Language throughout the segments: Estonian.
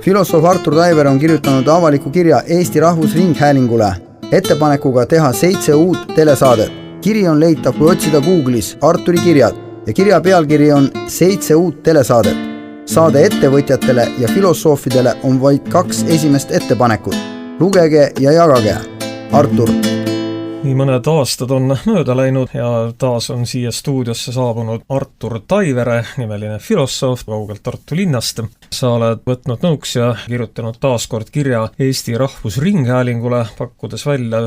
Filosoof Artur Taiver on kirjutanud avaliku kirja Eesti Rahvusringhäälingule ettepanekuga teha 7 uut telesaadet. Kiri on leitav, kui otsida Google'is Arturi kirjad ja kirja pealkiri on 7 uut telesaadet. Saade ettevõtjatele ja filosoofidele on vaid 2 esimest ettepanekut. Lugege ja jagage. Artur. Nii mõned aastad on mööda läinud ja taas on siia stuudiosse saabunud Artur Taivere, nimeline filosoof kaugelt Tartu linnast. Sa oled võtnud nõuks ja kirjutanud taaskord kirja Eesti Rahvusringhäälingule, pakkudes välja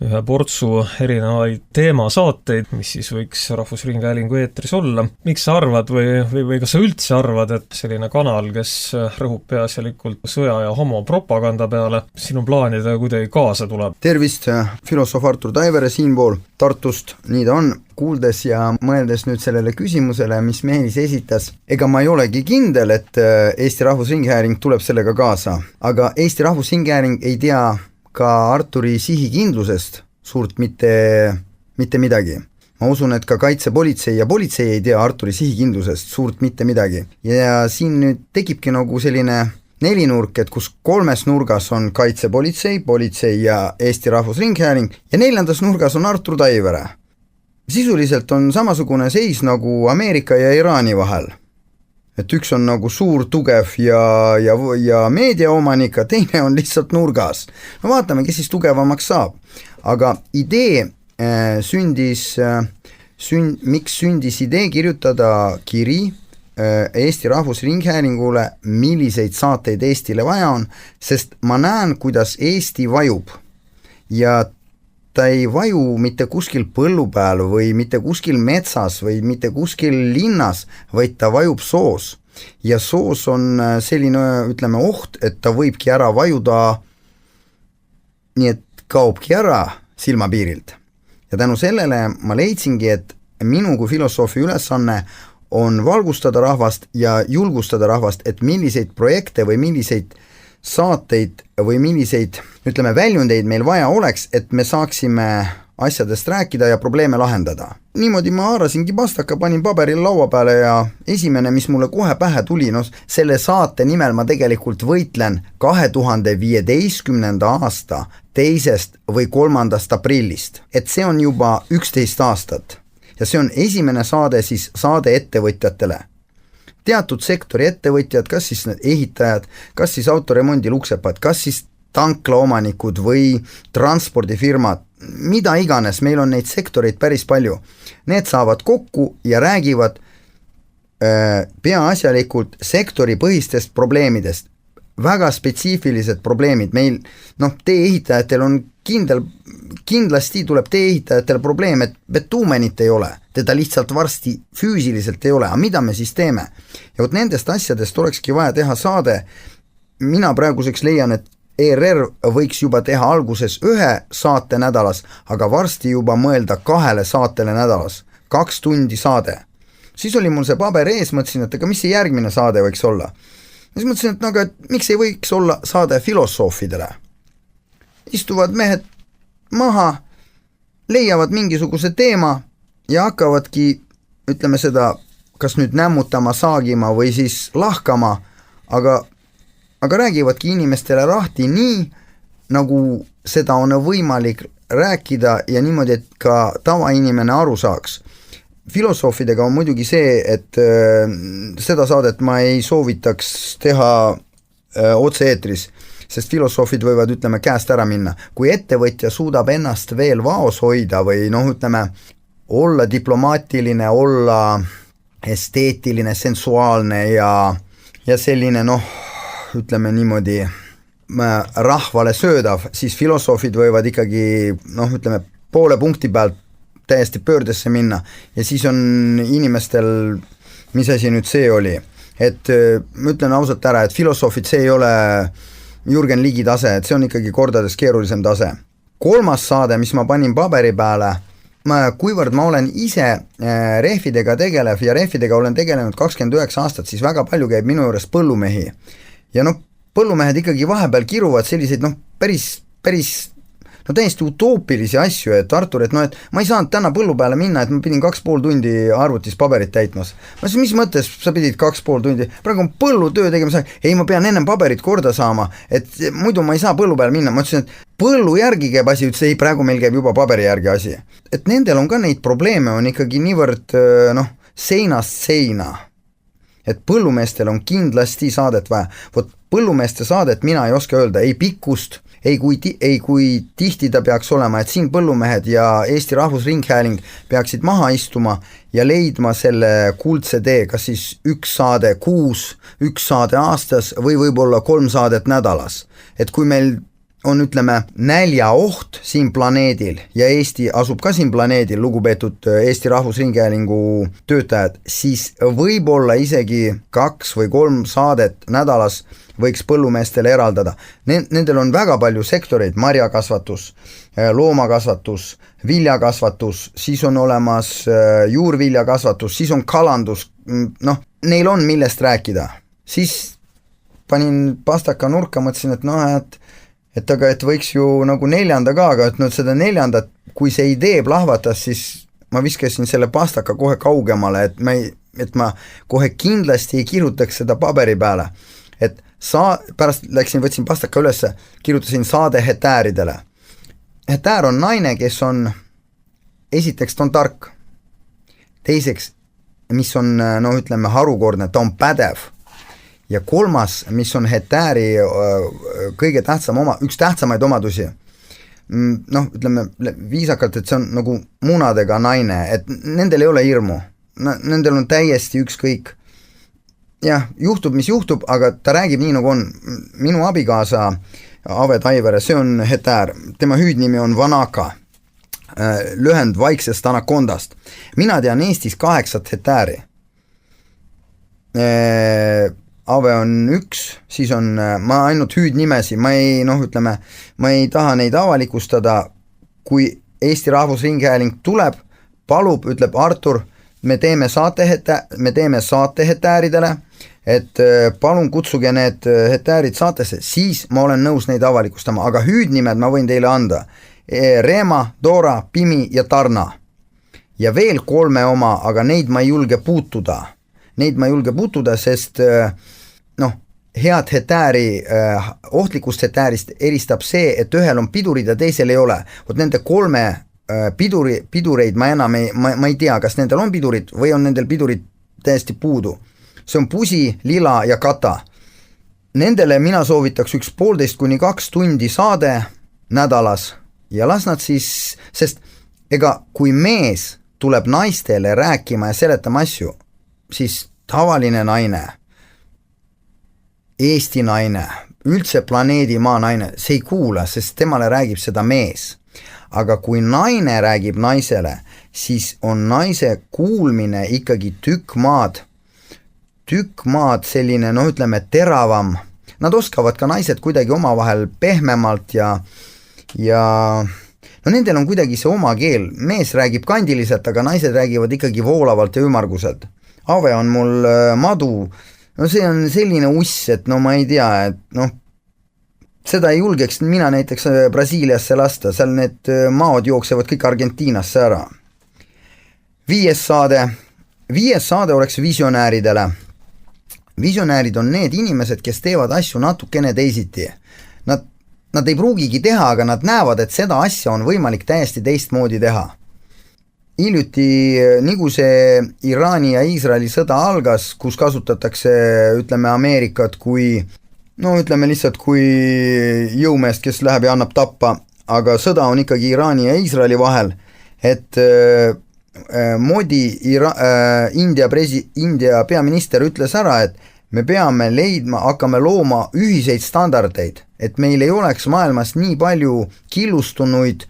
ühe portsu erinevaid teemasaateid, mis siis võiks Rahvusringhäälingu eetris olla. Miks sa arvad või kas sa üldse arvad, et selline kanal, kes rõhub peaasjalikult sõja ja homopropaganda peale, sinu plaanidega kuidagi kaasa tuleb? Tervist, filosoof Artur Taivere siinpool Tartust, nii ta on. Kuuldes ja mõeldes nüüd sellele küsimusele, mis Meelis esitas, ega ma ei olegi kindel, et Eesti Rahvusringhääling tuleb sellega kaasa, aga Eesti Rahvusringhääling ei tea ka Arturi sihikindlusest suurt mitte midagi. Ma usun, et ka kaitsepolitsei ja politsei ei tea Arturi sihikindlusest suurt mitte midagi. Ja siin nüüd tekibki nagu selline nelinurk, et kus 3 nurgas on kaitsepolitsei, politsei ja Eesti Rahvusringhääling ja 4. nurgas on Artur Taivere. Sisuliselt on samasugune seis nagu Ameerika ja Iraani vahel. Et üks on nagu suur, tugev ja meediaomanik, teine on lihtsalt nurgas. No vaatame, kes siis tugevamaks saab. Aga miks sündis idee kirjutada kiri Eesti Rahvusringhäälingule, milliseid saateid Eestile vaja on, sest ma näen, kuidas Eesti vajub. Ja ta ei vaju mitte kuskil põllu peal või mitte kuskil metsas või mitte kuskil linnas, vaid ta vajub soos. Ja soos on selline, ütleme, oht, et ta võibki ära vajuda, nii et kaobki ära silmapiirilt. Ja tänu sellele ma leidsingi, et minu kui filosoofi ülesanne on valgustada rahvast ja julgustada rahvast, et milliseid projekte või milliseid saateid või milliseid, ütleme, väljundeid meil vaja oleks, et me saaksime asjadest rääkida ja probleeme lahendada. Niimoodi ma haarasingi pastaka, panin paberil laua peale ja esimene, mis mulle kohe pähe tuli, selle saate nimel ma tegelikult võitlen 2015. aasta 2. või 3. aprillist. Et see on juba 11 aastat ja see on esimene saade siis saade ettevõtjatele. Teatud sektori ettevõtjad, kas siis need ehitajad, kas siis autoremondi luksepad, kas siis tanklaomanikud või transpordifirmad, mida iganes, meil on neid sektoreid päris palju. Need saavad kokku ja räägivad peaasjalikult sektoripõhistest probleemidest. Väga spetsiifilised probleemid. Meil, tee-ehitajatel on kindlasti tuleb tee-ehitajatel probleem, et tuumenit ei ole. Teda lihtsalt varsti füüsiliselt ei ole. Aga mida me siis teeme? Ja nendest asjadest olekski vaja teha saade. Mina praeguseks leian, et ERR võiks juba teha alguses 1 saate nädalas, aga varsti juba mõelda 2 saatele nädalas. 2 tundi saade. Siis oli mul see paber ees, mõtlesin, et aga mis see järgmine saade võiks olla? Ja siis mõtlesin, et miks ei võiks olla saade filosoofidele? Istuvad mehed maha, leiavad mingisuguse teema ja hakkavadki, ütleme seda, kas nüüd nämmutama, saagima või siis lahkama, aga räägivadki inimestele rahti nii, nagu seda on võimalik rääkida ja niimoodi, et ka tavainimene aru saaks. Filosoofidega on muidugi see, et seda saadet ma ei soovitaks teha otse-eetris, sest filosoofid võivad, ütleme, käest ära minna. Kui ettevõtja suudab ennast veel vaos hoida või ütleme, olla diplomaatiline, olla esteetiline, sensuaalne ja selline, ütleme niimoodi, rahvale söödav, siis filosoofid võivad ikkagi, ütleme, poole punkti pealt täiesti pöördesse minna ja siis on inimestel, mis asi nüüd see oli, et ma ütlen ausalt ära, et filosoofid see ei ole Jürgen Ligi tase, et see on ikkagi kordades keerulisem tase. 3. saade, mis ma panin paberi peale, kuivõrd ma olen ise rehvidega tegelev ja rehvidega olen tegelenud 29 aastat, siis väga palju käib minu juures põllumehi. Ja põllumehed ikkagi vahepeal kiruvad selliseid päris no täiesti utoopilisi asju, et Artur, et et ma ei saanud täna põllu peale minna, et ma pidin 2,5 tundi arvutis paberit täitmas. Ma ütlesin, mis mõttes sa pidid 2,5 tundi, praegu on põllutöö tegema, ei, ma pean ennem paberit korda saama, et muidu ma ei saa põllu peale minna. Ma ütlesin, et põllu järgi käib asi, ütles ei, praegu meil käib juba paberi järgi asi. Et nendel on ka neid probleeme, on ikkagi niivõrd seinast seina. Et põllumeestel on kindlasti saadet vaja. Vot põllumeeste saadet mina ei oska öelda, ei pikkust, ei kui tihti ta peaks olema, et siin põllumehed ja Eesti Rahvusringhääling peaksid maha istuma ja leidma selle kuldse tee, kas siis 1 saade kuus, 1 saade aastas või võib-olla 3 saadet nädalas. Et kui meil on, ütleme, näljaoht siin planeedil ja Eesti asub ka siin planeedil, lugupeetud Eesti Rahvusringhäälingu töötajad, siis võib-olla isegi 2 või 3 saadet nädalas võiks põllumeestele eraldada. Nendel on väga palju sektoreid, marjakasvatus, loomakasvatus, viljakasvatus, siis on olemas juurviljakasvatus, siis on kalandus, neil on millest rääkida. Siis panin pastaka nurka, mõtlesin, et aga et võiks ju nagu 4. ka, aga et seda 4., kui see idee plahvatas, siis ma viskasin selle pastaka kohe kaugemale, et ma kohe kindlasti ei kirjutaks seda paberi peale. Et pärast võtsin pastaka ülesse, kirjutasin saade hetääridele. Hetäär on naine, kes on, esiteks ta on tark, teiseks, mis on, ütleme, harukordne, ta on pädev. Ja 3., mis on hetääri kõige tähtsam üks tähtsamaid omadusi, ütleme viisakalt, et see on nagu munadega naine, et nendel ei ole hirmu, nendel on täiesti ükskõik. Jah, juhtub, mis juhtub, aga ta räägib nii nagu on. Minu abikaasa Ave Taivere, see on hetäär, tema hüüdnimi on Vanaka, lühend vaiksest anakondast. Mina tean Eestis 8 hetääri. Ave on 1, siis on, ma ainult hüüdnimesi, ma ei taha neid avalikustada, kui Eesti Rahvusringhääling tuleb, palub, ütleb Artur, me teeme saate hetääridele, et palun kutsuge need hetäärid saatesse, siis ma olen nõus neid avalikustama, aga hüüdnimed ma võin teile anda. Reema, Dora, Pimi ja Tarna. Ja veel 3 oma, aga neid ma ei julge puutuda. Sest head hetääri, ohtlikust hetäärist eristab see, et ühel on pidurid ja teisel ei ole. Vot nende 3 pidureid ma enam ma ei tea, kas nendel on pidurid või on nendel pidurid täiesti puudu. See on pusi, lila ja kata. Nendele mina soovitaks 1,5 kuni 2 tundi saade nädalas ja las nad siis, sest ega kui mees tuleb naistele rääkima ja seletama asju, siis tavaline naine, Eesti naine, üldse planeedi maa naine, see ei kuula, sest temale räägib seda mees. Aga kui naine räägib naisele, siis on naise kuulmine ikkagi tükk maad selline, ütleme, teravam. Nad oskavad ka naised kuidagi omavahel pehmemalt ja nendel on kuidagi see oma keel. Mees räägib kandiliselt, aga naised räägivad ikkagi voolavalt ja ümarguselt. Ave on mul madu, see on selline uss, et ma ei tea, et seda ei julgeks mina näiteks Brasiiliasse lasta, seal need maod jooksevad kõik Argentiinasse ära. 5. saade oleks visionääridele. Visionäärid on need inimesed, kes teevad asju natukene teisiti. Nad ei pruugigi teha, aga nad näevad, et seda asja on võimalik täiesti teistmoodi teha. Hiljuti, nagu see Iraani ja Iisraeli sõda algas, kus kasutatakse, ütleme, Ameerikat kui, ütleme lihtsalt kui jõumeest, kes läheb ja annab tappa, aga sõda on ikkagi Iraani ja Iisraeli vahel, et Modi, India peaminister ütles ära, et me peame hakkame looma ühiseid standardeid, et meil ei oleks maailmas nii palju killustunuid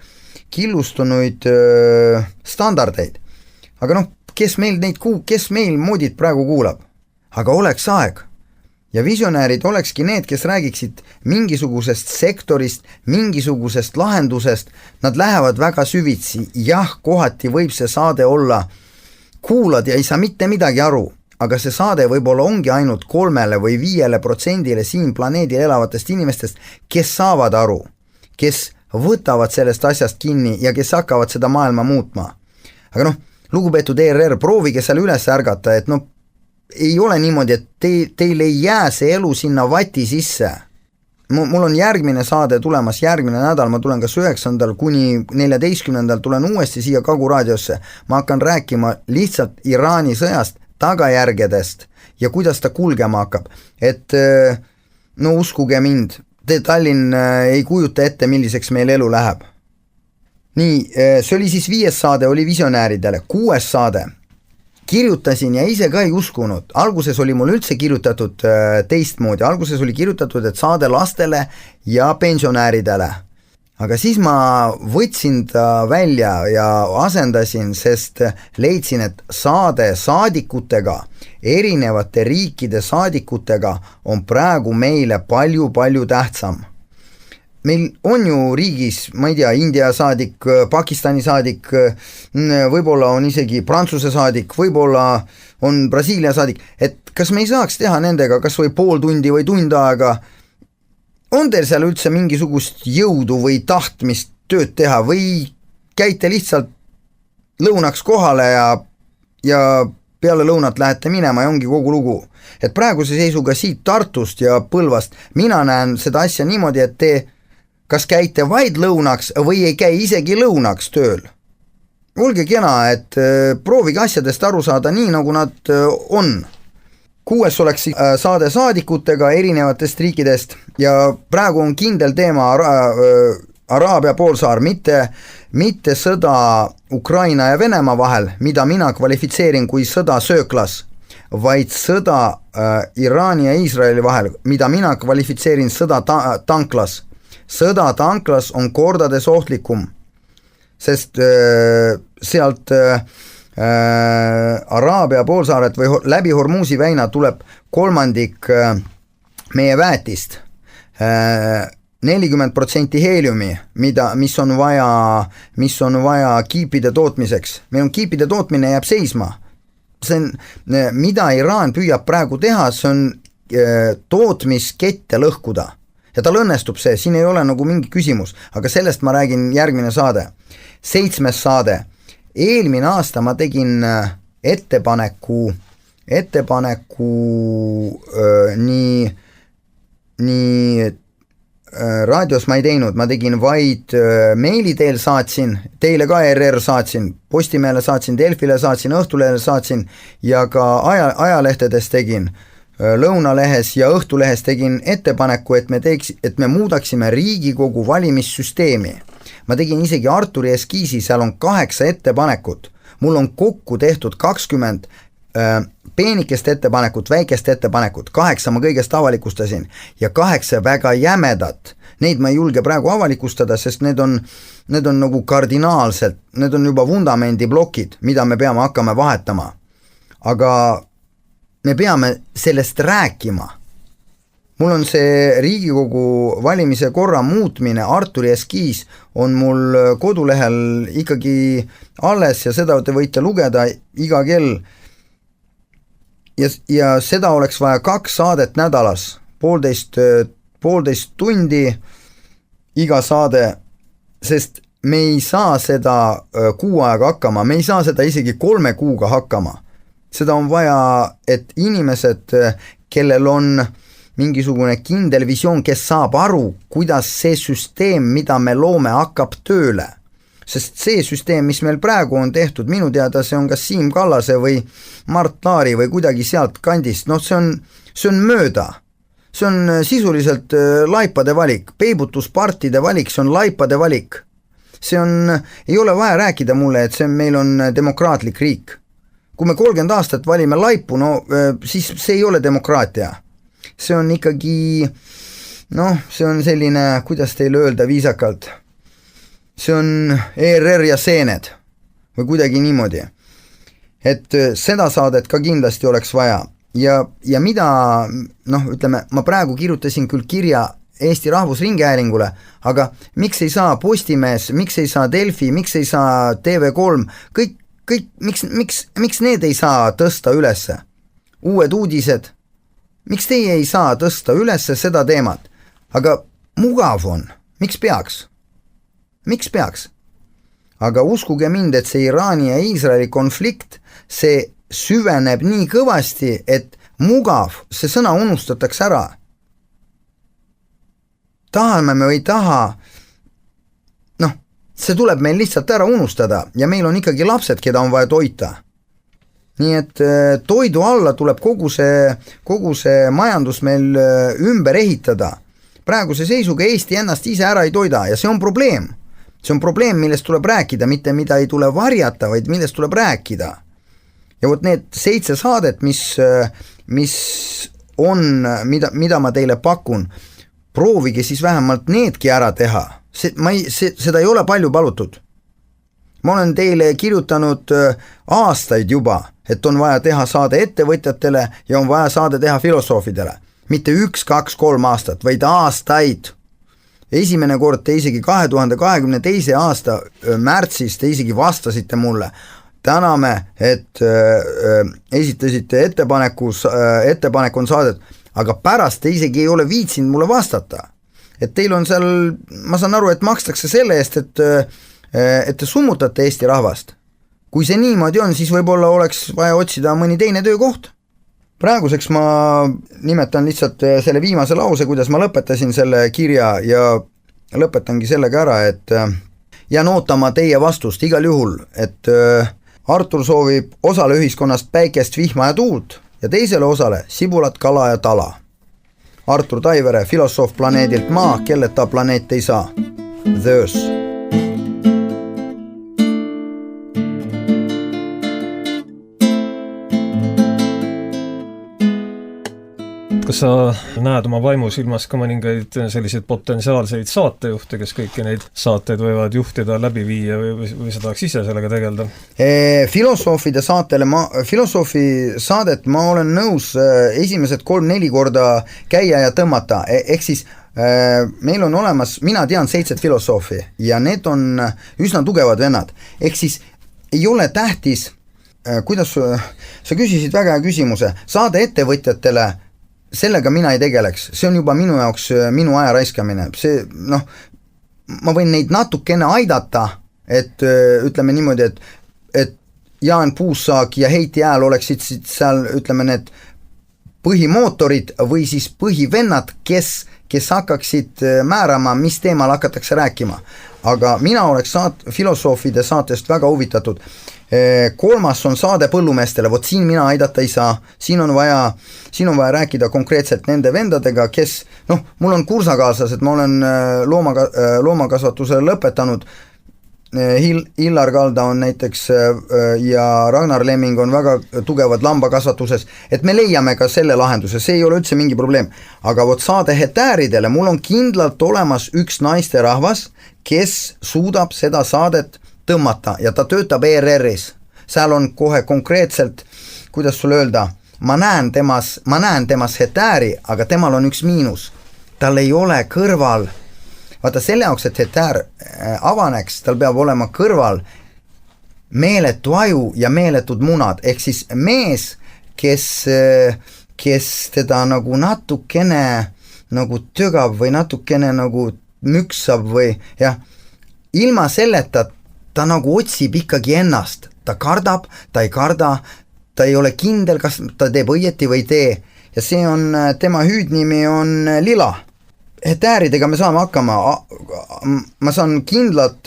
standardeid. Aga kes meil Modit praegu kuulab? Aga oleks aeg. Ja visionäärid olekski need, kes räägiksid mingisugusest sektorist, mingisugusest lahendusest. Nad lähevad väga süvitsi. Jah, kohati võib see saade olla, kuulad ja ei saa mitte midagi aru, aga see saade võib-olla ongi ainult 3 või 5% siin planeedil elavatest inimestest, kes saavad aru, kes võtavad sellest asjast kinni ja kes hakkavad seda maailma muutma. Aga lugupeetud ERR, proovige seal üles ärgata, et ei ole niimoodi, et teil ei jää see elu sinna vati sisse. Mul on järgmine saade tulemas, järgmine nädal, ma tulen kas 9. kuni 14. tulen uuesti siia Kaguraadiosse. Ma hakkan rääkima lihtsalt Iraani sõjast, tagajärgedest ja kuidas ta kulgema hakkab. Et uskuge mind, Tallinn ei kujuta ette, milliseks meil elu läheb. Nii, see oli siis 5. saade, oli visionääridele. 6. saade. Kirjutasin ja ise ka ei uskunud. Alguses oli mul üldse kirjutatud teistmoodi. Alguses oli kirjutatud, et saade lastele ja pensionääridele. Aga siis ma võtsin ta välja ja asendasin, sest leidsin, et saade saadikutega, erinevate riikide saadikutega on praegu meile palju-palju tähtsam. Meil on ju riigis, ma ei tea, India saadik, Pakistani saadik, võib-olla on isegi Prantsuse saadik, võib-olla on Brasiilia saadik, et kas me ei saaks teha nendega kas või pool tundi või tund aega, on teil seal üldse mingisugust jõudu või tahtmist tööd teha või käite lihtsalt lõunaks kohale ja peale lõunat lähete minema ja ongi kogu lugu. Et praeguse seisuga siit Tartust ja Põlvast mina näen seda asja niimoodi, et te kas käite vaid lõunaks või ei käi isegi lõunaks tööl. Olge kena, et proovige asjadest aru saada nii, nagu nad on. 6. oleks saade saadikutega erinevatest riikidest ja praegu on kindel teema Araabia poolsaar, mitte sõda Ukraina ja Venemaa vahel, mida mina kvalifitseerin kui sõda sööklas, vaid sõda Iraani ja Iisraeli vahel, mida mina kvalifitseerin sõda tanklas. Sõda tanklas on kordades ohtlikum, sest sealt Araabia poolsaaret või läbi Hormuzi väina tuleb 1/3 meie väetist, 40% heeliumi, mis on vaja kiipide tootmiseks. Meil on kiipide tootmine jääb seisma. See on, mida Iraan püüab praegu teha, see on tootmiskette lõhkuda. Ja tal õnnestub see, siin ei ole nagu mingi küsimus, aga sellest ma räägin järgmine saade. 7. saade. Eelmine aasta ma tegin ettepaneku nii raadios ma ei teinud, ma tegin vaid meili teel saatsin, teile ka ERR saatsin, Postimehele saatsin, Delfile saatsin, Õhtulehele saatsin ja ka ajalehtedes tegin. Lõunalehes ja Õhtulehes tegin ettepaneku, et me muudaksime Riigikogu valimissüsteemi. Ma tegin isegi Arturi eskiisi, seal on 8 ettepanekut. Mul on kokku tehtud 20 peenikest ettepanekut, väikest ettepanekut, 8 ma kõigest avalikustasin ja 8 väga jämedat. Neid ma ei julge praegu avalikustada, sest need on nagu kardinaalselt, need on juba vundamendiblokid, mida me peame hakkama vahetama. Aga me peame sellest rääkima. Mul on see Riigikogu valimise korra muutmine, Arturi eskiis on mul kodulehel ikkagi alles ja seda te võite lugeda iga kell. Ja seda oleks vaja 2 saadet nädalas, poolteist tundi iga saade, sest me ei saa seda kuu aega hakkama, me ei saa seda isegi 3 kuuga hakkama. Seda on vaja, et inimesed, kellel on mingisugune kindel visioon, kes saab aru, kuidas see süsteem, mida me loome, hakkab tööle. Sest see süsteem, mis meil praegu on tehtud, minu teada see on kas Siim Kallase või Mart Laari või kuidagi sealt kandist, see on mööda. See on sisuliselt laipade valik, peibutuspartide valik, see on laipade valik. Ei ole vaja rääkida mulle, et meil on demokraatlik riik. Kui me 30 aastat valime laipu, siis see ei ole demokraatia. See on ikkagi, see on selline, kuidas teile öelda viisakalt, see on ERR ja seened või kuidagi niimoodi. Et seda saadet ka kindlasti oleks vaja. Ja mida, ütleme, ma praegu kirjutasin küll kirja Eesti Rahvusringhäälingule, aga miks ei saa Postimees, miks ei saa Delfi, miks ei saa TV3, miks need ei saa tõsta ülesse? Uued uudised, miks teie ei saa tõsta ülesse seda teemat? Aga mugav on, miks peaks? miks peaks? Aga uskuge mind, et see Iraani ja Iisraeli konflikt, see süveneb nii kõvasti, et mugav, see sõna unustatakse ära. Tahame me või taha, see tuleb meil lihtsalt ära unustada ja meil on ikkagi lapsed, keda on vaja toita. Nii et toidu alla tuleb kogu see majandus meil ümber ehitada. Praeguse seisuga Eesti ennast ise ära ei toida ja see on probleem. See on probleem, millest tuleb rääkida, mitte mida ei tule varjata, vaid millest tuleb rääkida. Ja vot need 7 saadet, mis on, mida ma teile pakun, proovige siis vähemalt needki ära teha. Seda ei ole palju palutud. Ma olen teile kirjutanud aastaid juba, et on vaja teha saade ettevõtjatele ja on vaja saade teha filosoofidele. Mitte 1, 2, 3 aastat, vaid aastaid. Esimene kord te isegi 2022. aasta märtsis te isegi vastasite mulle. Täname, et esitasite ettepanek on saadet, aga pärast te isegi ei ole viitsinud mulle vastata. Et teil on seal, ma saan aru, et makstakse selle eest, et te summutate Eesti rahvast. Kui see niimoodi on, siis võib-olla oleks vaja otsida mõni teine töökoht. Praeguseks ma nimetan lihtsalt selle viimase lause, kuidas ma lõpetasin selle kirja ja lõpetangi sellega ära, et jään ootama teie vastust igal juhul, et Artur soovib osale ühiskonnast päikest, vihma ja tuult ja teisele osale sibulat, kala ja tala. Artur Taivere, filosoof planeedilt Maa, kelleta planeet ei saa. The Earth. Kas sa näed oma vaimusilmas ka mõningaid selliseid potentsiaalseid saatejuhte, kes kõiki neid saateid võivad juhtida, läbi viia või sa tahaks ise sellega tegelda? Filosoofide filosoofi saadet ma olen nõus esimesed 3-4 korda käia ja tõmmata, ehk siis meil on olemas, mina tean 7 filosoofi ja need on üsna tugevad vennad, ehk siis ei ole tähtis, kuidas sa küsisid väga hea küsimuse, saade ettevõtjatele, sellega mina ei tegeleks, see on juba minu jaoks minu aja raiskamine, ma võin neid natukene aidata, et ütleme niimoodi, et Jaan Puussaak ja Heiti Ääl oleksid seal, ütleme, need põhimootorid või siis põhivennad, kes hakkaksid määrama, mis teemal hakatakse rääkima. Aga mina oleks filosoofide saatest väga huvitatud. 3. on saade põllumeestele, vot siin mina aidata ei saa, siin on vaja rääkida konkreetselt nende vendadega, kes, mul on kursakaaslased, ma olen loomakasvatuse lõpetanud, Illar Kalda on näiteks ja Ragnar Lemming on väga tugevad lambakasvatuses, et me leiame ka selle lahenduse, see ei ole üldse mingi probleem, aga vot saade hetääridele, mul on kindlalt olemas üks naisterahvas, kes suudab seda saadet tõmmata ja ta töötab ERR-is, seal on kohe konkreetselt, kuidas sulle öelda, ma näen temas hetääri, aga temal on üks miinus, tal ei ole kõrval, vaata selle jaoks, et hetär avaneks, tal peab olema kõrval meeletu aju ja meeletud munad, ehk siis mees, kes teda nagu natukene nagu tögab või natukene nagu müksab või jah, ilma selleta ta nagu otsib ikkagi ennast, ta kardab, ta ei karda, ta ei ole kindel, kas ta teeb õieti või ei tee ja see on, tema hüüdnimi on Lila. Hetääridega me saame hakkama, ma saan kindlalt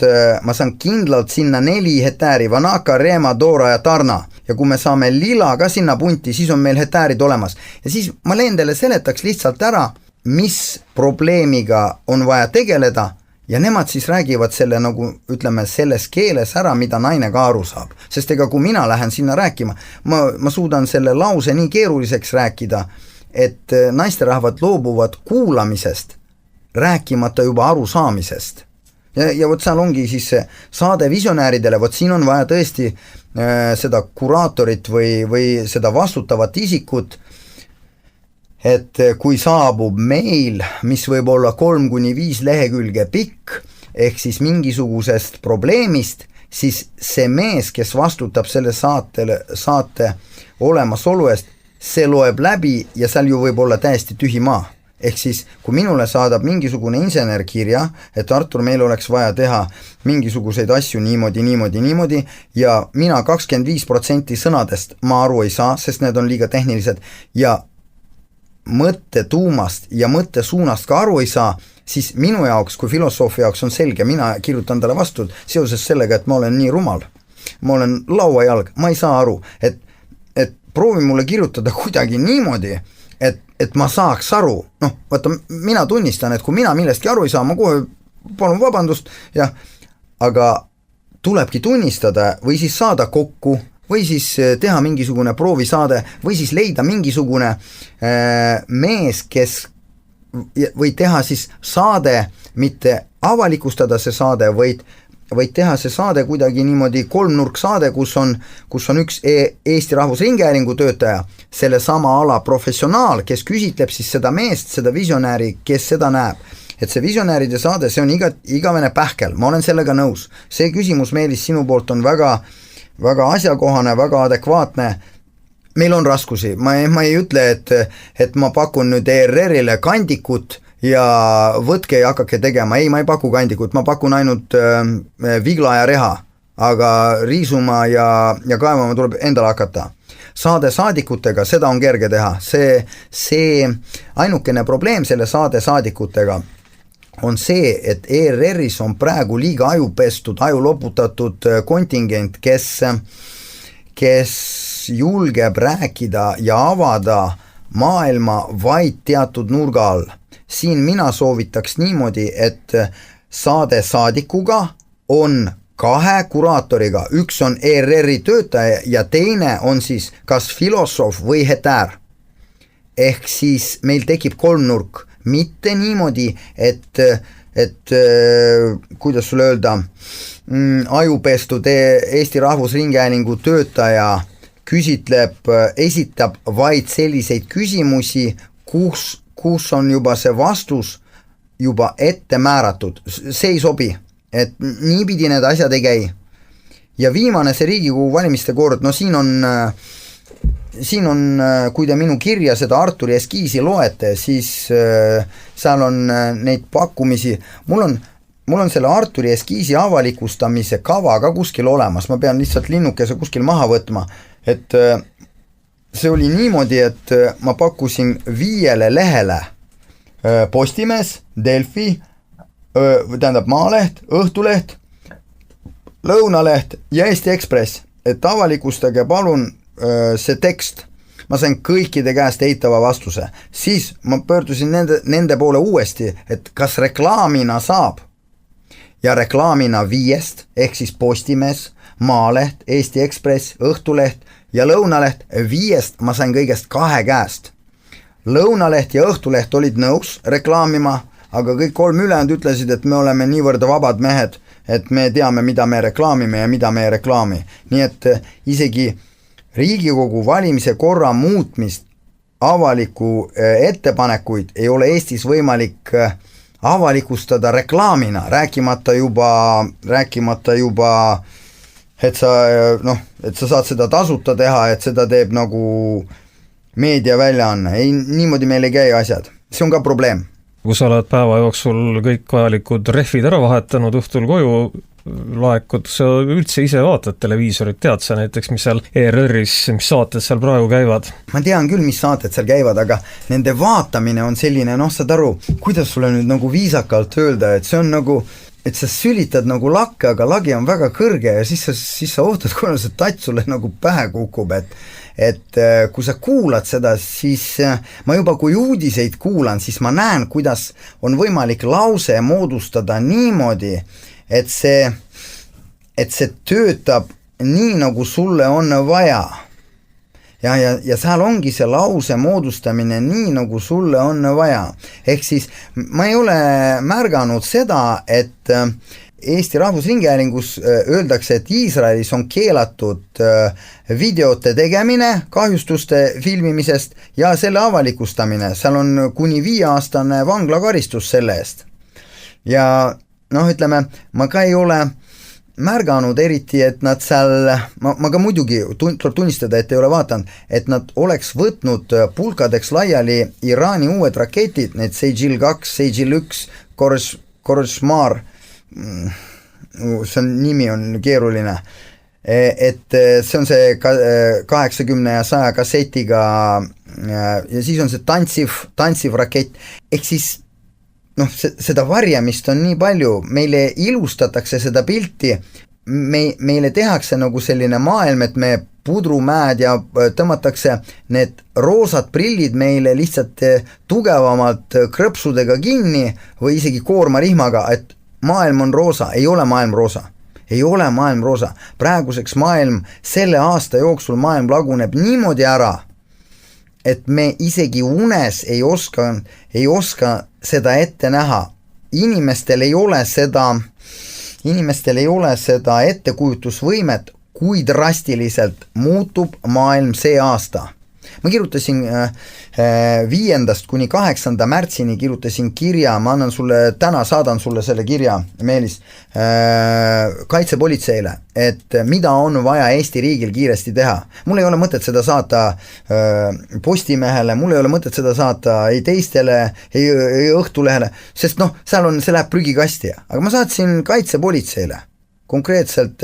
sinna 4 hetääri, Vanaka, Reema, Dora ja Tarna ja kui me saame Lila ka sinna punti, siis on meil hetäärid olemas ja siis ma nendele seletaks lihtsalt ära, mis probleemiga on vaja tegeleda ja nemad siis räägivad selle nagu, ütleme, selles keeles ära, mida naine ka aru saab. Sest ega kui mina lähen sinna rääkima, ma suudan selle lause nii keeruliseks rääkida, et naisterahvad loobuvad kuulamisest, rääkimata juba arusaamisest. Ja vot seal ongi siis see saade visionääridele, vot siin on vaja tõesti seda kuraatorit või seda vastutavat isikut, et kui saabub meil, mis võib olla 3-5 lehekülge pikk, ehk siis mingisugusest probleemist, siis see mees, kes vastutab selle saate olemasolu eest, see loeb läbi ja seal ju võib olla täiesti tühi maa. ehk siis, kui minule saadab mingisugune insener kirja, et Artur, meil oleks vaja teha mingisuguseid asju niimoodi ja mina 25% sõnadest ma aru ei saa, sest need on liiga tehnilised ja mõtte tuumast ja mõtte suunast ka aru ei saa, siis minu jaoks kui filosoofi jaoks on selge, mina kirjutan talle vastu seoses sellega, et ma olen nii rumal. Ma olen lauajalg, ma ei saa aru, et proovi mulle kirjutada kuidagi niimoodi, et ma saaks aru, noh, vaata, mina tunnistan, et kui mina millestki aru ei saa, ma kohe palun vabandust, jah, aga tulebki tunnistada või siis saada kokku, või siis teha mingisugune proovisaade, või siis leida mingisugune mees, kes või teha siis saade, mitte avalikustada see saade, vaid teha see saade kuidagi niimoodi kolmnurksaade, kus on üks Eesti Rahvusringhäälingu töötaja, selle sama ala professionaal, kes küsitleb siis seda meest, seda visionääri, kes seda näeb. Et see visionääride saade, see on igavene pähkel, ma olen sellega nõus. See küsimus, Meelis, sinu poolt on väga, väga asjakohane, väga adekvaatne. Meil on raskusi, ma ei ütle, et ma pakun nüüd ERR-ile kandikut ja võtke ja hakake tegema, ei, ma ei paku kandikut, ma pakun ainult vigla ja reha, aga riisuma ja kaevama tuleb endale hakata. Saade saadikutega, seda on kerge teha, see ainukene probleem selle saade saadikutega on see, et ERR-is on praegu liiga ajupestud, ajuloputatud kontingent, kes julgeb rääkida ja avada maailma vaid teatud nurga all. Siin mina soovitaks niimoodi, et saade saadikuga on 2 kuraatoriga, üks on ERR-i töötaja ja teine on siis kas filosoof või hetäär. Ehk siis meil tekib kolmnurk, mitte niimoodi, et kuidas sulle öelda, ajupestud Eesti Rahvusringhäälingu töötaja küsitleb, esitab vaid selliseid küsimusi, kus on juba see vastus juba ette määratud. See ei sobi, et niipidi need asjad ei käi. Ja viimane see Riigikogu valimiste kord, no siin on, kui te minu kirja seda Arturi eskiisi loete, siis seal on neid pakkumisi, mul on selle Arturi eskiisi avalikustamise kava ka kuskil olemas, ma pean lihtsalt linnukese kuskil maha võtma, et see oli niimoodi, et ma pakkusin 5 lehele Postimees, Delfi, tähendab Maaleht, Õhtuleht, Lõunaleht ja Eesti Ekspress, et avalikustage palun see tekst. Ma sain kõikide käest eitava vastuse. Siis ma pöördusin nende poole uuesti, et kas reklaamina saab. Ja reklaamina 5, ehk siis Postimees, Maaleht, Eesti Ekspress, Õhtuleht ja Lõunaleht, 5 ma sain kõigest 2 käest. Lõunaleht ja Õhtuleht olid nõus reklaamima, aga kõik 3 ülejäänud ütlesid, et me oleme niivõrd vabad mehed, et me teame, mida me reklaamime ja mida me ei reklaami. Nii et isegi Riigikogu valimise korra muutmist, avaliku ettepanekuid ei ole Eestis võimalik avalikustada reklaamina, rääkimata juba et sa saad seda tasuta teha, et seda teeb nagu meediaväljaanne. Ei, niimoodi meil ei käi asjad. See on ka probleem. Kui sa oled päeva jooksul kõik vajalikud rehvid ära vahetanud, õhtul koju laekud, sa üldse ise vaatad televiisorit, tead sa näiteks, mis seal ERR-is, mis saated seal praegu käivad? Ma tean küll, mis saated seal käivad, aga nende vaatamine on selline, saad aru, kuidas sulle nüüd nagu viisakalt öelda, et see on nagu, et sa sülitad nagu lakke, aga lagi on väga kõrge ja siis sa ootad, kuna see tats sulle nagu pähe kukub, et kui sa kuulad seda, siis ma juba kui uudiseid kuulan, siis ma näen, kuidas on võimalik lause moodustada niimoodi, et see töötab nii, nagu sulle on vaja. Ja seal ongi see lause moodustamine nii, nagu sulle on vaja. Ehk siis ma ei ole märganud seda, et Eesti Rahvusringhäälingus öeldakse, et Iisraelis on keelatud videote tegemine kahjustuste filmimisest ja selle avalikustamine. Seal on kuni 5-aastane vanglakaristus selle eest. Ja ütleme, ma ka ei ole märganud eriti, et nad seal, ma ka muidugi tuleb tunnistada, et ei ole vaadanud, et nad oleks võtnud pulkadeks laiali Iraani uued raketid, need Seijil 2, Seijil 1, Koršmar, see nimi on keeruline, et see on see 80 ja 100 kassetiga ja siis on see tantsiv rakett, ehk siis noh, seda varjamist on nii palju, meile ilustatakse seda pilti, meile tehakse nagu selline maailm, et me pudrumäed ja tõmmatakse need roosad prillid meile lihtsalt tugevamalt krõpsudega kinni või isegi koormarihmaga, et maailm on roosa, ei ole maailm roosa. Ei ole maailm roosa. Praeguseks maailm, selle aasta jooksul maailm laguneb niimoodi ära, et me isegi unes ei oska seda ette näha. Inimestel ei ole seda ettekujutusvõimet, kui drastiliselt muutub maailm see aasta. Ma kirjutasin 5. kuni 8. märtsini kirjutasin kirja, ma annan sulle, täna saadan sulle selle kirja, Meelis, kaitsepolitseile, et mida on vaja Eesti riigil kiiresti teha. Mul ei ole mõtet seda saata Postimehele, mul ei ole mõtet seda saata ei teistele, ei Õhtulehele, sest noh, see läheb prügikasti, aga ma saatsin kaitsepolitseile, konkreetselt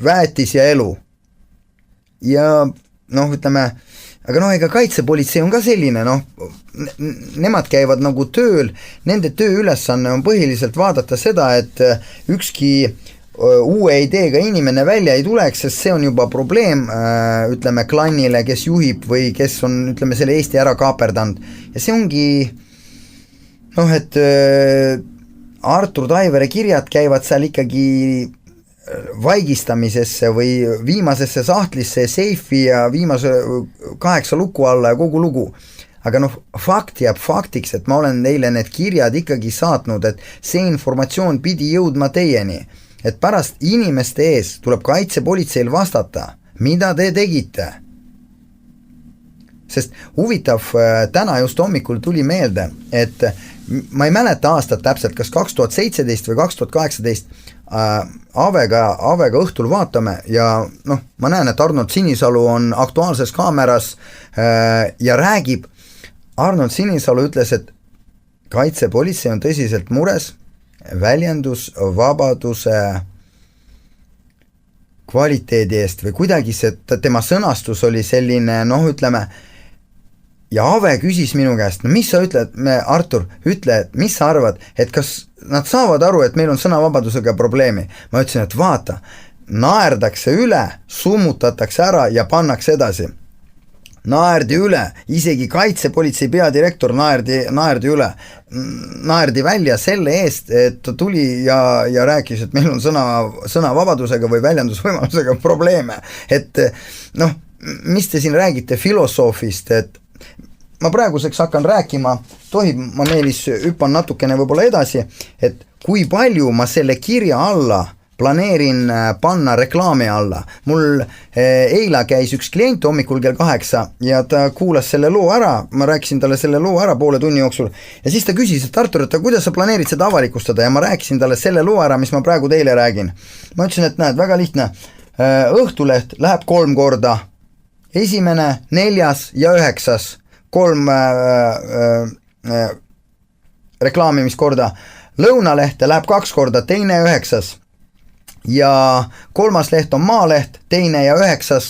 Väetis ja Elu. Ja noh, ütleme, aga noh, ega kaitsepolitsei on ka selline, noh, nemad käivad nagu tööl, nende tööülesanne on põhiliselt vaadata seda, et ükski uue ideega inimene välja ei tuleks, sest see on juba probleem, ütleme, klannile, kes juhib või kes on, ütleme, selle Eesti ära kaaperdanud. Ja see ongi, noh, et Artur Taivere kirjad käivad seal ikkagi vaigistamisesse või viimasesse sahtlisse seifi ja viimase 8 luku alla ja kogu lugu. Aga noh, fakt jääb faktiks, et ma olen neile need kirjad ikkagi saatnud, et see informatsioon pidi jõudma teieni, et pärast inimeste ees tuleb kaitsepolitseil vastata, mida te tegite. Sest huvitav, täna just hommikul tuli meelde, et ma ei mäleta aastat täpselt, kas 2017 või 2018 Avega õhtul vaatame ja noh, ma näen, et Arnold Sinisalu on Aktuaalses Kaameras ja räägib. Arnold Sinisalu ütles, et kaitsepolitsei on tõsiselt mures väljendusvabaduse kvaliteedi eest või kuidagi see, tema sõnastus oli selline, noh, ütleme, ja Ave küsis minu käest, no mis sa ütled, Artur, ütle, mis sa arvad, et kas nad saavad aru, et meil on sõnavabadusega probleemi. Ma ütlesin, et vaata, naerdakse üle, summutatakse ära ja pannakse edasi. Naerdi üle, isegi kaitsepolitsei peadirektor naerdi üle, naerdi välja selle eest, et ta tuli ja rääkis, et meil on sõnavabadusega või väljendusvõimalusega probleeme. Et noh, mis te siin räägite filosoofist, et ma praeguseks hakkan rääkima, tohib, ma Meelis hüppan natukene võib-olla edasi, et kui palju ma selle kirja alla planeerin panna reklaami alla. Mul eila käis üks klient hommikul kell 8 ja ta kuulas selle loo ära, ma rääkisin talle selle loo ära poole tunni jooksul ja siis ta küsis, et Artur, et kuidas sa planeerid seda avalikustada ja ma rääkisin talle selle loo ära, mis ma praegu teile räägin. Ma ütlesin, et näed, väga lihtne, Õhtuleht läheb 3 korda, 1., 4. ja 9. 3 reklaamimiskorda, Lõunalehte läheb 2 korda, 2. ja 9. ja 3. leht on Maaleht, 2. ja 9.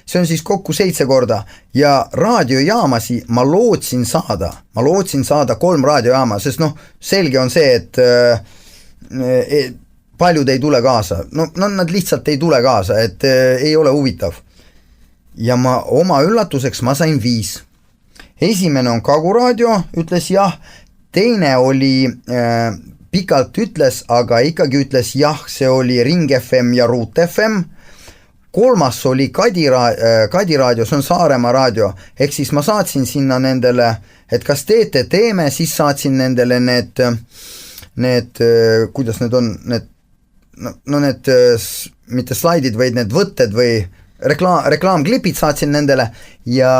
see on siis kokku 7 korda ja raadiojaamasi ma lootsin saada 3 raadiojaama, sest noh, selge on see, et paljud ei tule kaasa, no nad lihtsalt ei tule kaasa, et ei ole huvitav. Ja ma oma üllatuseks ma sain 5. Esimene on Kaguraadio, ütles jah, teine oli pikalt ütles, aga ikkagi ütles jah, see oli Ring FM ja Ruut FM, 3. oli Kadiraadio, see on Saaremaa raadio, ehk siis ma saatsin sinna nendele, et kas teeme, siis saatsin nendele need kuidas need on, need mitte slaidid, vaid need võtted või reklaamklipid saatsin nendele ja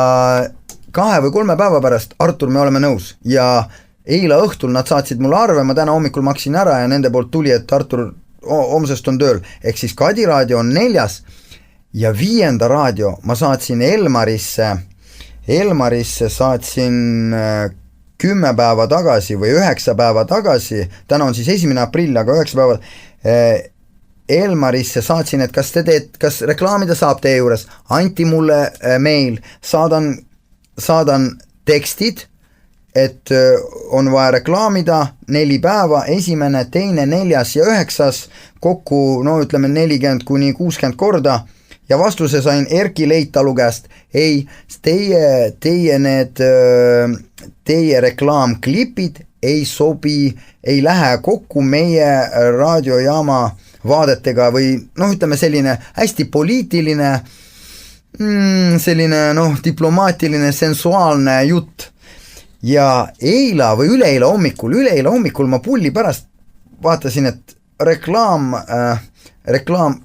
2 või 3 päeva pärast, Artur, me oleme nõus ja eila õhtul nad saatsid mulle arve, ma täna hommikul maksin ära ja nende poolt tuli, et Artur, homsest on tööl, ehk siis Kadi raadio on 4. ja 5. raadio ma saatsin Elmarisse saatsin 10 päeva tagasi või 9 päeva tagasi, täna on siis 1. aprill, aga 9 päeva Elmarisse saatsin, et kas reklaamida saab teie juures, anti mulle meil, saadan tekstid, et on vaja reklaamida 4 päeva, 1., 2., 4. ja 9, kokku ütleme 40–60 korda ja vastuse sain Erki Leitalu käest, ei, teie reklaamklipid ei sobi, ei lähe kokku meie raadiojaama vaadetega või ütleme selline hästi poliitiline, selline diplomaatiline, sensuaalne jutt. Ja eila või üleeila hommikul ma pulli pärast vaatasin, et reklaam,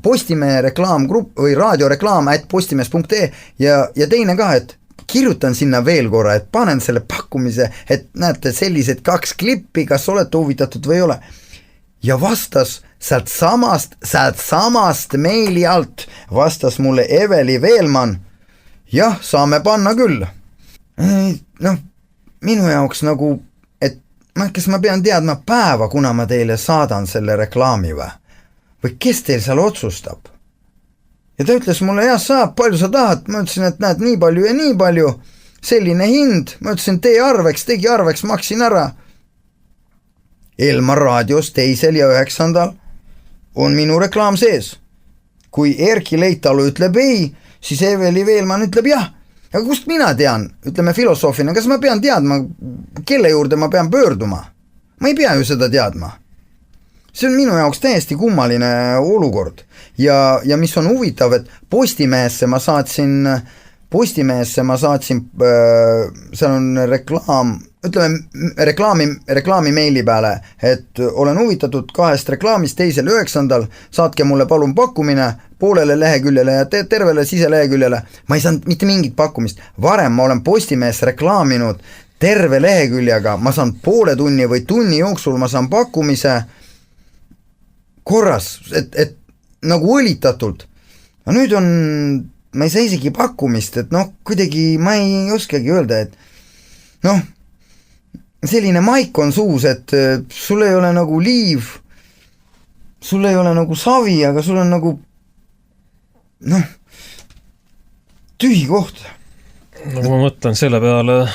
Postimehe reklaamgrupp või raadioreklaam @postimees.ee ja teine ka, et kirjutan sinna veel korra, et panen selle pakkumise, et näete sellised 2 klippi, kas olete huvitatud või ei ole. Ja vastas sealt samast meili alt, vastas mulle Eveli Veelman, jah, saame panna küll. Minu jaoks et kas ma pean teadma päeva, kuna ma teile saadan selle reklaami või kes teil seal otsustab? Ja ta ütles mulle, jah, saab, palju sa tahad, ma ütlesin, et näed, nii palju ja nii palju, selline hind, ma ütlesin, tegi arveks, maksin ära. Elmar raadios 2. ja 9. on minu reklaam sees. Kui Erki Leitalu ütleb ei, siis Eveli Veelman ütleb jah. Aga kust mina tean, ütleme filosoofina, kas ma pean teadma, kelle juurde ma pean pöörduma? Ma ei pea ju seda teadma. See on minu jaoks täiesti kummaline olukord. Ja mis on huvitav, et Postimehesse ma saatsin, seal on reklaam, ütleme reklaami meili peale, et olen huvitatud 2 reklaamist 2. 9. saatke mulle palun pakkumine poolele leheküljele ja tervele siseleheküljele. Ma ei saanud mitte mingit pakkumist. Varem ma olen Postimehes reklaaminud terve leheküljega, ma saan poole tunni või tunni jooksul ma saan pakkumise korras, et nagu õlitatult. No nüüd ma ei saa isegi pakkumist, et kuidagi ma ei oskagi öelda, et selline maik on suus, et sul ei ole nagu liiv, sul ei ole nagu savi, aga sul on nagu tühi koht. Nagu ma mõtlen selle peale,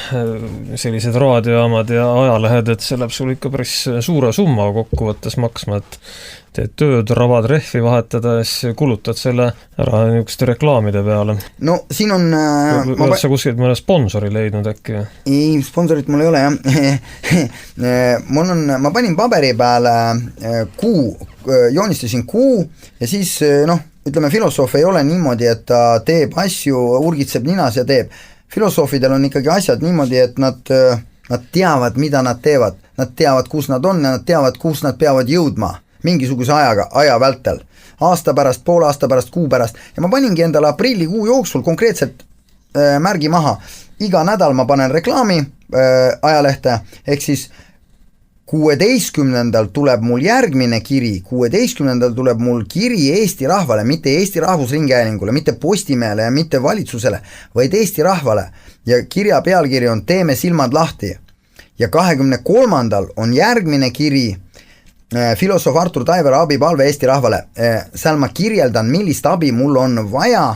sellised raadiojaamad ja ajalehed, et see läheb sul ikka päris suure summa kokkuvõttes maksma, et teed tööd, ravad rehvi vahetada ja siis kulutad selle ära niisuguste reklaamide peale. No siin on... Oled sa kuskilt mõne sponsori leidnud äkki? Ei, sponsorit mul ei ole, jah. Ma panin paberi peale joonistasin kuu ja siis, ütleme, filosoof ei ole niimoodi, et ta teeb asju, urgitseb ninas ja teeb. Filosoofidel on ikkagi asjad niimoodi, et nad teavad, mida nad teevad. Nad teavad, kus nad on ja nad teavad, kus nad peavad jõudma mingisuguse aja vältel. Aasta pärast, poole aasta pärast, kuu pärast. Ja ma paningi endale aprillikuu jooksul konkreetselt märgi maha. Iga nädal ma panen reklaami ajalehte, ehk siis 16. tuleb mul järgmine kiri, 16. tuleb mul kiri Eesti rahvale, mitte Eesti Rahvusringhäälingule, mitte Postimehele ja mitte valitsusele, vaid Eesti rahvale. Ja kirja pealkiri on Teeme silmad lahti. Ja 23. on järgmine kiri filosoof Artur Taivere abipalve Eesti rahvale. Seal ma kirjeldan, millist abi mul on vaja,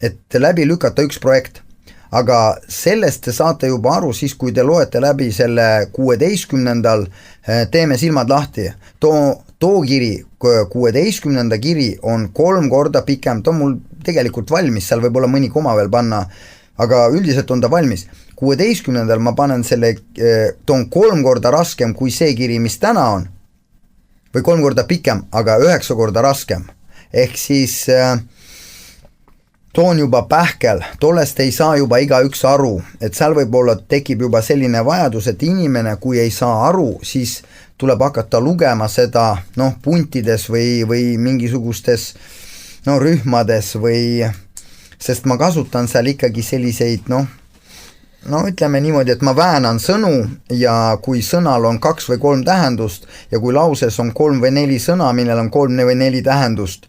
et läbi lükata üks projekt. Aga sellest te saate juba aru siis, kui te loete läbi selle 16. Teeme silmad lahti. Too kiri, 16. kiri on 3 korda pikem, ta on mul tegelikult valmis, seal võib olla mõni koma veel panna, aga üldiselt on ta valmis. 16. ma panen selle, ta on 3 korda raskem kui see kiri, mis täna on, või 3 korda pikem, aga 9 korda raskem. Ehk siis... toon juba pähkel, tollest ei saa juba igaüks aru, et seal võib-olla tekib juba selline vajadus, et inimene, kui ei saa aru, siis tuleb hakata lugema seda puntides või mingisugustes rühmades või, sest ma kasutan seal ikkagi selliseid no ütleme niimoodi, et ma väänan sõnu ja kui sõnal on 2 või 3 tähendust ja kui lauses on 3 või 4 sõna, millel on 3 või 4 tähendust,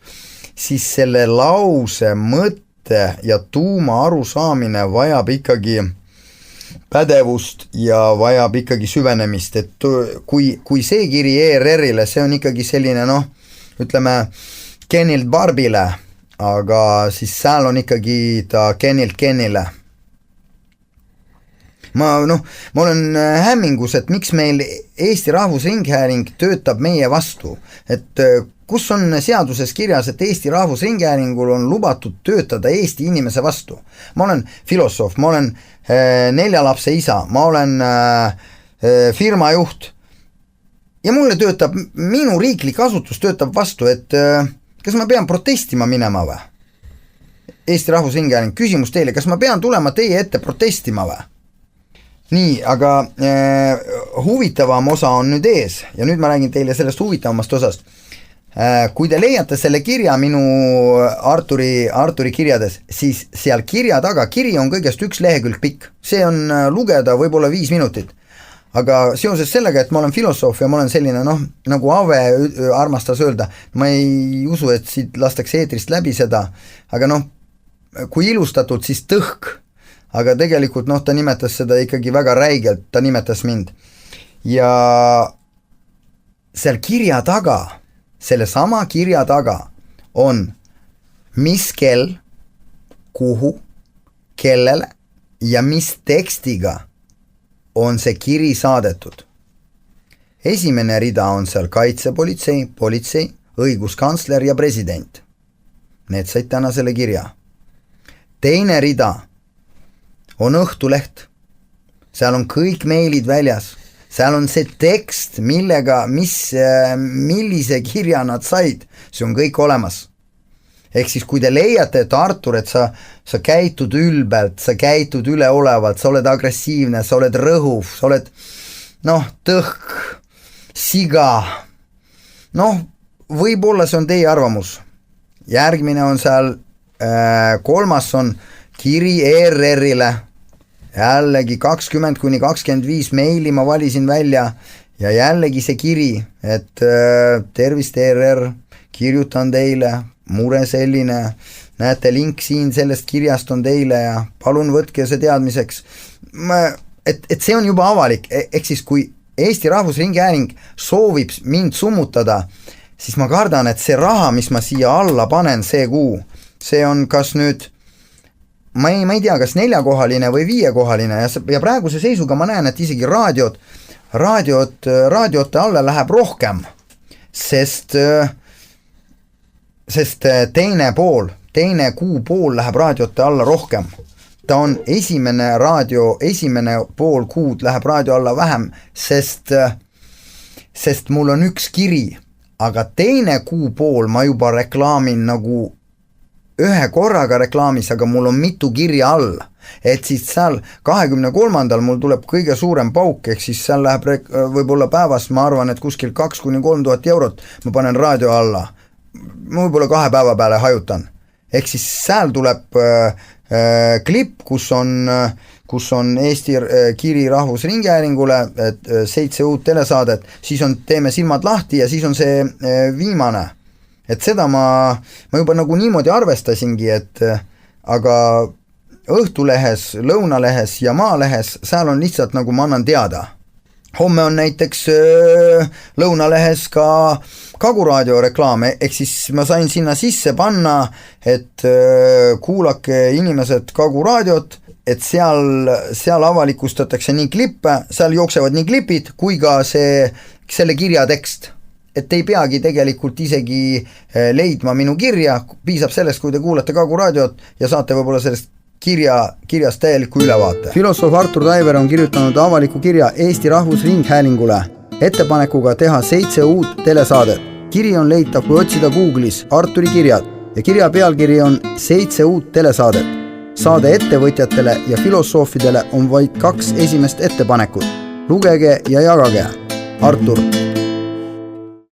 siis selle lause mõtte ja tuuma arusaamine vajab ikkagi pädevust ja vajab ikkagi süvenemist, et kui see kiri ERR-ile, see on ikkagi selline ütleme Kenilt Barbile, aga siis seal on ikkagi ta Kenilt Kenile. Ma olen hämmingus, et miks meil Eesti Rahvusringhääling töötab meie vastu, et kus on seaduses kirjas, et Eesti Rahvusringhäälingul on lubatud töötada Eesti inimese vastu. Ma olen filosoof, ma olen 4 lapse isa, ma olen firmajuht ja mulle töötab, minu riiklik asutus töötab vastu, et kas ma pean protestima minema või? Eesti Rahvusringhääling, küsimus teile, kas ma pean tulema teie ette protestima või? Nii, aga huvitavam osa on nüüd ees ja nüüd ma räägin teile sellest huvitavamast osast. Kui te leiate selle kirja minu Arturi kirjades, siis seal kirja taga, kiri on kõigest 1 lehekülg pikk, see on lugeda võib-olla 5 minutit. Aga seoses sellega, et ma olen filosoof ja ma olen selline, nagu Ave armastas öelda, ma ei usu, et siit lastakse eetrist läbi seda, aga kui ilustatud, siis tõhk. Aga tegelikult ta nimetas seda ikkagi väga räigelt, ta nimetas mind. Ja seal kirja taga, selle sama kirja taga on mis kell, kuhu, kellele ja mis tekstiga on see kiri saadetud. Esimene rida on seal kaitsepolitsei, politsei, õiguskantsler ja president. Need said täna selle kirja. Teine rida on Õhtuleht, seal on kõik meilid väljas, seal on see tekst, millise kirja nad said, see on kõik olemas. Ehk siis kui te leiate, et Artur, et sa käitud ülbelt, sa käitud üleolevalt, sa oled agressiivne, sa oled rõhuv, sa oled tõhk, siga, võib-olla see on teie arvamus. Järgmine on seal, 3. on kiri ERR-ile, jällegi 20-25 meili ma valisin välja ja jällegi see kiri, et tervist ERR, kirjutan teile, mure selline, näete link siin sellest kirjast on teile ja palun võtke see teadmiseks. Et see on juba avalik, ehk siis kui Eesti Rahvusringhääling soovib mind summutada, siis ma kardan, et see raha, mis ma siia alla panen see kuu, see on kas nüüd ma ei tea, kas 4-kohaline või 5-kohaline ja praeguse seisuga ma näen, et isegi raadiote alla läheb rohkem, sest teine kuu pool läheb raadiote alla rohkem. Ta on esimene pool kuud läheb raadio alla vähem, sest mul on 1 kiri, aga teine kuu pool ma juba reklaamin nagu ühe korraga reklaamis, aga mul on mitu kirja all, et siis seal 23. mul tuleb kõige suurem pauk, ehk siis seal läheb võib-olla päevas, ma arvan, et kuskil 2-3 tuhat eurot ma panen raadio alla, ma võib-olla 2 päeva peale hajutan, ehk siis seal tuleb klipp, kus on Eesti kiri Rahvusringhäälingule, et 7 uut telesaadet, siis teeme silmad lahti ja siis on see viimane. Et seda ma juba nagu niimoodi arvestasingi, et aga Õhtulehes, Lõunalehes ja Maalehes, seal on lihtsalt nagu ma annan teada. Homme on näiteks Lõunalehes ka Kaguraadio reklaame, ehk siis ma sain sinna sisse panna, et kuulake inimesed Kaguraadiot, et seal avalikustatakse nii klippe, seal jooksevad nii klipid kui ka selle kirja tekst. Et ei peagi tegelikult isegi leidma minu kirja, piisab sellest, kui te kuulate Kaguraadiot ja saate võib-olla sellest kirjast täieliku ülevaate. Filosoof Artur Taiver on kirjutanud avaliku kirja Eesti Rahvusringhäälingule ettepanekuga teha 7 uut telesaadet. Kiri on leitav, kui otsida Google'is Arturi kirjad ja kirja pealkiri on 7 uut telesaadet. Saade ettevõtjatele ja filosoofidele on vaid 2 esimest ettepanekut. Lugege ja jagage. Artur.